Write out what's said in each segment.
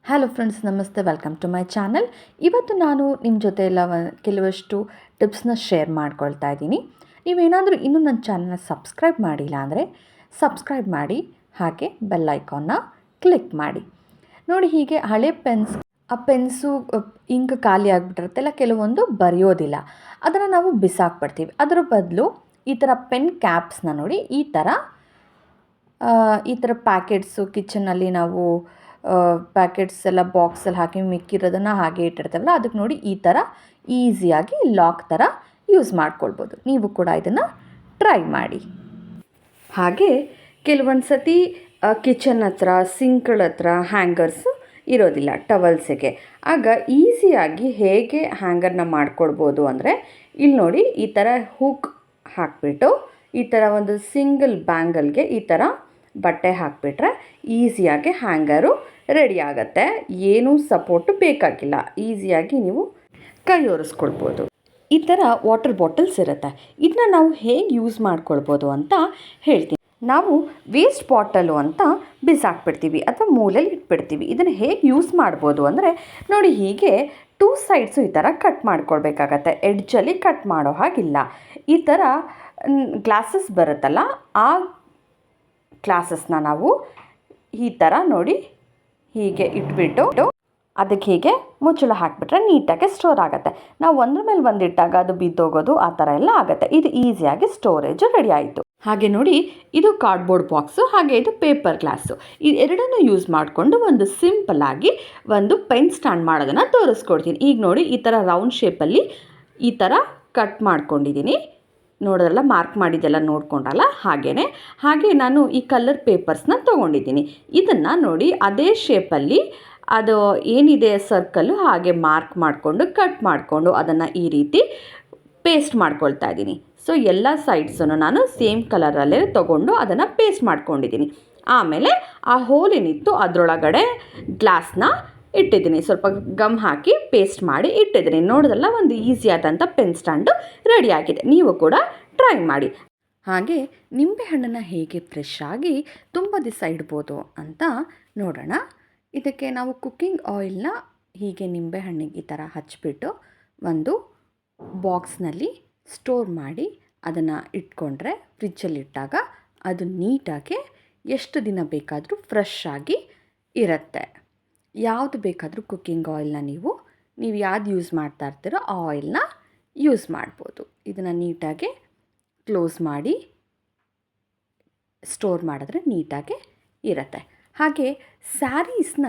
Hello friends, ನಮಸ್ತೆ. Welcome to my channel. ಇವತ್ತು ನಾನು ನಿಮ್ಮ ಜೊತೆ ಎಲ್ಲ ಕೆಲವಷ್ಟು ಟಿಪ್ಸ್ನ ಶೇರ್ ಮಾಡ್ಕೊಳ್ತಾ ಇದ್ದೀನಿ. ನೀವೇನಾದರೂ ಇನ್ನೂ ನನ್ನ ಚಾನಲ್ನ ಸಬ್ಸ್ಕ್ರೈಬ್ ಮಾಡಿಲ್ಲ ಅಂದರೆ ಸಬ್ಸ್ಕ್ರೈಬ್ ಮಾಡಿ, ಹಾಗೆ ಬೆಲ್ ಐಕಾನ್ನ ಕ್ಲಿಕ್ ಮಾಡಿ. ನೋಡಿ, ಹೀಗೆ ಹಳೆ ಪೆನ್ಸು ಇಂಕ್ ಖಾಲಿ ಆಗಿಬಿಟ್ಟಿರುತ್ತೆಲ್ಲ, ಕೆಲವೊಂದು ಬರೆಯೋದಿಲ್ಲ, ಅದನ್ನು ನಾವು ಬಿಸಾಕ್ಬಿಡ್ತೀವಿ. ಅದರ ಬದಲು ಈ ಥರ ಪೆನ್ ಕ್ಯಾಪ್ಸ್ನ ನೋಡಿ, ಈ ಥರ ಪ್ಯಾಕೆಟ್ಸು ಕಿಚನಲ್ಲಿ ನಾವು ಪ್ಯಾಕೆಟ್ಸ್ ಎಲ್ಲ ಬಾಕ್ಸಲ್ಲಿ ಹಾಕಿ ಮಿಕ್ಕಿರೋದನ್ನು ಹಾಗೆ ಇಟ್ಟಿರ್ತೇವಲ್ಲ, ಅದಕ್ಕೆ ನೋಡಿ ಈ ಥರ ಈಸಿಯಾಗಿ ಲಾಕ್ ಥರ ಯೂಸ್ ಮಾಡ್ಕೊಳ್ಬೋದು. ನೀವು ಕೂಡ ಇದನ್ನು ಟ್ರೈ ಮಾಡಿ. ಹಾಗೆ ಕೆಲವೊಂದು ಸತಿ ಕಿಚನ್ ಹತ್ರ, ಸಿಂಕ್ಗಳ ಹತ್ರ ಹ್ಯಾಂಗರ್ಸು ಇರೋದಿಲ್ಲ ಟವಲ್ಸಿಗೆ. ಆಗ ಈಸಿಯಾಗಿ ಹೇಗೆ ಹ್ಯಾಂಗರ್ನ ಮಾಡ್ಕೊಳ್ಬೋದು ಅಂದರೆ, ಇಲ್ಲಿ ನೋಡಿ, ಈ ಥರ ಹುಕ್ ಹಾಕಿಬಿಟ್ಟು ಈ ಥರ ಒಂದು ಸಿಂಗಲ್ ಬ್ಯಾಂಗಲ್ಗೆ ಈ ಥರ ಬಟ್ಟೆ ಹಾಕಿಬಿಟ್ರೆ ಈಸಿಯಾಗಿ ಹ್ಯಾಂಗರು ರೆಡಿ ಆಗುತ್ತೆ. ಏನೂ ಸಪೋರ್ಟು ಬೇಕಾಗಿಲ್ಲ, ಈಸಿಯಾಗಿ ನೀವು ಕೈ ಒರೆಸ್ಕೊಳ್ಬೋದು. ಈ ಥರ ವಾಟರ್ ಬಾಟಲ್ಸ್ ಇರುತ್ತೆ, ಇದನ್ನ ನಾವು ಹೇಗೆ ಯೂಸ್ ಮಾಡ್ಕೊಳ್ಬೋದು ಅಂತ ಹೇಳ್ತೀನಿ. ನಾವು ವೇಸ್ಟ್ ಬಾಟಲು ಅಂತ ಬಿಸಾಕ್ಬಿಡ್ತೀವಿ ಅಥವಾ ಮೂಲೆಯಲ್ಲಿ ಇಟ್ಬಿಡ್ತೀವಿ. ಇದನ್ನು ಹೇಗೆ ಯೂಸ್ ಮಾಡ್ಬೋದು ಅಂದರೆ, ನೋಡಿ, ಹೀಗೆ 2 ಸೈಡ್ಸು ಈ ಥರ ಕಟ್ ಮಾಡ್ಕೊಳ್ಬೇಕಾಗತ್ತೆ. ಎಡ್ಜಲ್ಲಿ ಕಟ್ ಮಾಡೋ ಹಾಗಿಲ್ಲ. ಈ ಥರ ಗ್ಲಾಸಸ್ ಬರುತ್ತಲ್ಲ, ಆ ಗ್ಲಾಸಸ್ನ ನಾವು ಈ ಥರ ನೋಡಿ ಹೀಗೆ ಇಟ್ಬಿಟ್ಟು ಅದಕ್ಕೆ ಹೀಗೆ ಮುಚ್ಚಳ ಹಾಕಿಬಿಟ್ರೆ ನೀಟಾಗಿ ಸ್ಟೋರ್ ಆಗುತ್ತೆ. ನಾವು ಒಂದ್ರ ಮೇಲೆ ಒಂದು ಇಟ್ಟಾಗ ಅದು ಬಿದ್ದೋಗೋದು ಆ ಥರ ಎಲ್ಲ ಆಗುತ್ತೆ. ಇದು ಈಸಿಯಾಗಿ ಸ್ಟೋರೇಜು ರೆಡಿ ಆಯಿತು. ಹಾಗೆ ನೋಡಿ, ಇದು ಕಾರ್ಡ್ಬೋರ್ಡ್ ಬಾಕ್ಸು, ಹಾಗೆ ಇದು ಪೇಪರ್ ಗ್ಲಾಸು. ಈ ಎರಡನ್ನೂ ಯೂಸ್ ಮಾಡಿಕೊಂಡು ಒಂದು ಸಿಂಪಲ್ಲಾಗಿ ಒಂದು ಪೆನ್ ಸ್ಟ್ಯಾಂಡ್ ಮಾಡೋದನ್ನು ತೋರಿಸ್ಕೊಡ್ತೀನಿ. ಈಗ ನೋಡಿ, ಈ ಥರ ರೌಂಡ್ ಶೇಪಲ್ಲಿ ಈ ಥರ ಕಟ್ ಮಾಡ್ಕೊಂಡಿದ್ದೀನಿ. ನೋಡೋದಲ್ಲ, ಮಾರ್ಕ್ ಮಾಡಿದ್ದೆಲ್ಲ ನೋಡ್ಕೊಂಡಲ್ಲ, ಹಾಗೆ ನಾನು ಈ ಕಲರ್ ಪೇಪರ್ಸ್ನ ತೊಗೊಂಡಿದ್ದೀನಿ. ಇದನ್ನು ನೋಡಿ, ಅದೇ ಶೇಪಲ್ಲಿ ಅದು ಏನಿದೆ ಸರ್ಕಲ್ಲು ಹಾಗೆ ಮಾರ್ಕ್ ಮಾಡಿಕೊಂಡು ಕಟ್ ಮಾಡಿಕೊಂಡು ಅದನ್ನು ಈ ರೀತಿ ಪೇಸ್ಟ್ ಮಾಡ್ಕೊಳ್ತಾ ಇದ್ದೀನಿ. ಸೊ ಎಲ್ಲ ಸೈಡ್ಸನ್ನು ನಾನು ಸೇಮ್ ಕಲರಲ್ಲೇ ತೊಗೊಂಡು ಅದನ್ನು ಪೇಸ್ಟ್ ಮಾಡ್ಕೊಂಡಿದ್ದೀನಿ. ಆಮೇಲೆ ಆ ಹೋಲ್ ಏನಿತ್ತು ಅದರೊಳಗಡೆ ಗ್ಲಾಸ್ನ ಇಟ್ಟಿದ್ದೀನಿ. ಸ್ವಲ್ಪ ಗಮ್ ಹಾಕಿ ಪೇಸ್ಟ್ ಮಾಡಿ ಇಟ್ಟಿದ್ದೀನಿ. ನೋಡೋದಲ್ಲ, ಒಂದು ಈಸಿಯಾದಂಥ ಪೆನ್ ಸ್ಟ್ಯಾಂಡು ರೆಡಿಯಾಗಿದೆ. ನೀವು ಕೂಡ ಟ್ರೈ ಮಾಡಿ. ಹಾಗೆ ನಿಂಬೆಹಣ್ಣನ್ನು ಹೇಗೆ ಫ್ರೆಶ್ ಆಗಿ ತುಂಬ ದಿವಸ ಇಡ್ಬೋದು ಅಂತ ನೋಡೋಣ. ಇದಕ್ಕೆ ನಾವು ಕುಕ್ಕಿಂಗ್ ಆಯಿಲ್ನ ಹೀಗೆ ನಿಂಬೆಹಣ್ಣಿಗೆ ಈ ಥರ ಹಚ್ಚಿಬಿಟ್ಟು ಒಂದು ಬಾಕ್ಸ್ನಲ್ಲಿ ಸ್ಟೋರ್ ಮಾಡಿ ಅದನ್ನು ಇಟ್ಕೊಂಡ್ರೆ ಫ್ರಿಜ್ಜಲ್ಲಿಟ್ಟಾಗ ಅದು ನೀಟಾಗಿ ಎಷ್ಟು ದಿನ ಬೇಕಾದರೂ ಫ್ರೆಶ್ ಆಗಿ ಇರುತ್ತೆ. ಯಾವುದು ಬೇಕಾದರೂ ಕುಕ್ಕಿಂಗ್ ಆಯಿಲ್ನ ನೀವು ಯಾವ್ದು ಯೂಸ್ ಮಾಡ್ತಾ ಇರ್ತೀರೋ ಆ ಆಯಿಲ್ನ ಯೂಸ್ ಮಾಡ್ಬೋದು. ಇದನ್ನು ನೀಟಾಗಿ ಕ್ಲೋಸ್ ಮಾಡಿ ಸ್ಟೋರ್ ಮಾಡಿದ್ರೆ ನೀಟಾಗಿ ಇರುತ್ತೆ. ಹಾಗೆ ಸ್ಯಾರೀಸ್ನ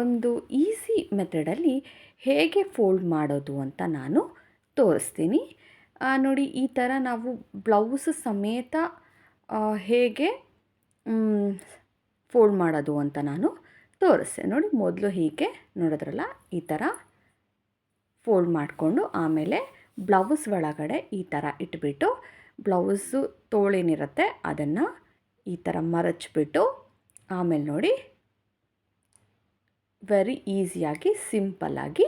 ಒಂದು ಈಸಿ ಮೆಥಡಲ್ಲಿ ಹೇಗೆ ಫೋಲ್ಡ್ ಮಾಡೋದು ಅಂತ ನಾನು ತೋರಿಸ್ತೀನಿ. ನೋಡಿ, ಈ ಥರ ನಾವು ಬ್ಲೌಸ್ ಸಮೇತ ಹೇಗೆ ಫೋಲ್ಡ್ ಮಾಡೋದು ಅಂತ ನಾನು ತೋರಿಸ್ತೆ. ನೋಡಿ, ಮೊದಲು ಹೀಗೆ ನೋಡಿದ್ರಲ್ಲ, ಈ ಥರ ಫೋಲ್ಡ್ ಮಾಡಿಕೊಂಡು ಆಮೇಲೆ ಬ್ಲೌಸ್ ಒಳಗಡೆ ಈ ಥರ ಇಟ್ಬಿಟ್ಟು ಬ್ಲೌಸು ತೋಳೇನಿರುತ್ತೆ ಅದನ್ನು ಈ ಥರ ಮರಚಿಬಿಟ್ಟು ಆಮೇಲೆ ನೋಡಿ, ವೆರಿ ಈಸಿಯಾಗಿ ಸಿಂಪಲ್ಲಾಗಿ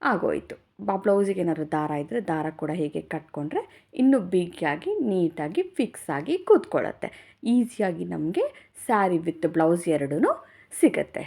ಆಗೋಯಿತು. ಬ್ಲೌಸಿಗೆ ಏನಾದ್ರು ದಾರ ಇದ್ದರೆ ದಾರ ಕೂಡ ಹೀಗೆ ಕಟ್ಕೊಂಡ್ರೆ ಇನ್ನೂ ಬಿಗಿಯಾಗಿ ನೀಟಾಗಿ ಫಿಕ್ಸ್ ಆಗಿ ಕೂತ್ಕೊಳ್ಳುತ್ತೆ. ಈಸಿಯಾಗಿ ನಮಗೆ ಸ್ಯಾರಿ ವಿತ್ ಬ್ಲೌಸ್ ಎರಡೂ ಸಿಗುತ್ತೆ.